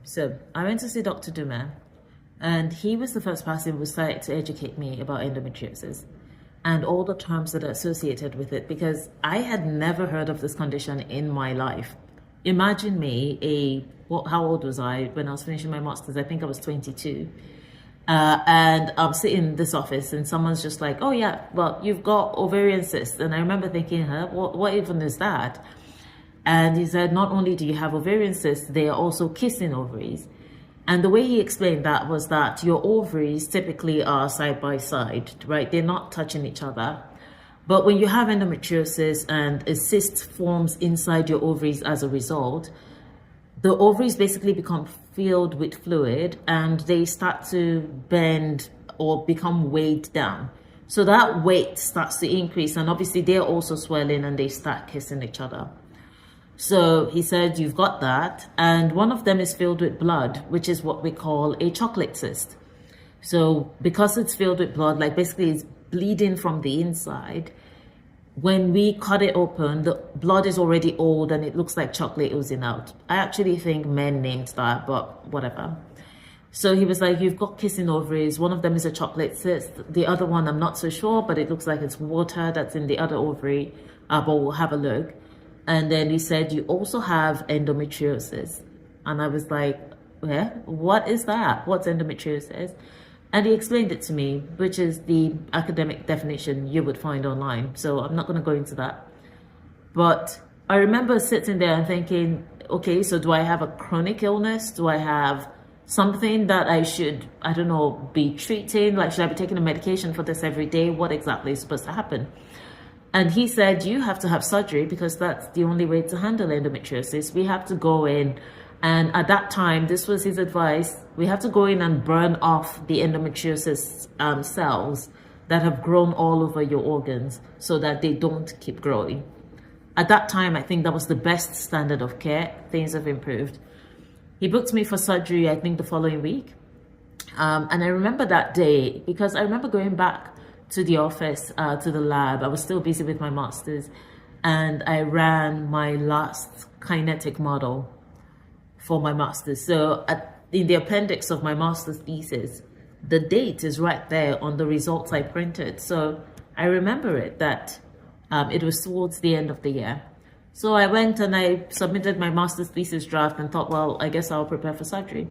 So I went to see Dr. Duma, and he was the first person who started to educate me about endometriosis and all the terms that are associated with it, because I had never heard of this condition in my life. Imagine me, how old was I when I was finishing my master's? I think I was 22. And I'm sitting in this office and someone's just like, oh yeah, well, you've got ovarian cysts. And I remember thinking, what even is that? And he said, not only do you have ovarian cysts, they are also kissing ovaries. And the way he explained that was that your ovaries typically are side by side, right? They're not touching each other. But when you have endometriosis and a cyst forms inside your ovaries as a result, the ovaries basically become filled with fluid and they start to bend or become weighed down. So that weight starts to increase, and obviously they're also swelling and they start kissing each other. So he said, you've got that. And one of them is filled with blood, which is what we call a chocolate cyst. So because it's filled with blood, like basically it's bleeding from the inside, when we cut it open, the blood is already old and it looks like chocolate oozing out. I actually think men named that, but whatever. So he was like, you've got kissing ovaries. One of them is a chocolate cyst. The other one, I'm not so sure, but it looks like it's water that's in the other ovary. But we'll have a look. And then he said, you also have endometriosis. And I was like, what is that? What's endometriosis? And he explained it to me, which is the academic definition you would find online. So I'm not going to go into that. But I remember sitting there and thinking, okay, so do I have a chronic illness? Do I have something that I should, I don't know, be treating? Like, should I be taking a medication for this every day? What exactly is supposed to happen? And he said, you have to have surgery because that's the only way to handle endometriosis. We have to go in. And at that time, this was his advice. We have to go in and burn off the endometriosis cells that have grown all over your organs so that they don't keep growing. At that time, I think that was the best standard of care. Things have improved. He booked me for surgery, I think the following week. And I remember that day because I remember going back to the office, to the lab. I was still busy with my master's, and I ran my last kinetic model for my master's. So in the appendix of my master's thesis, the date is right there on the results I printed. So I remember it, that it was towards the end of the year. So I went and I submitted my master's thesis draft and thought, well, I guess I'll prepare for surgery.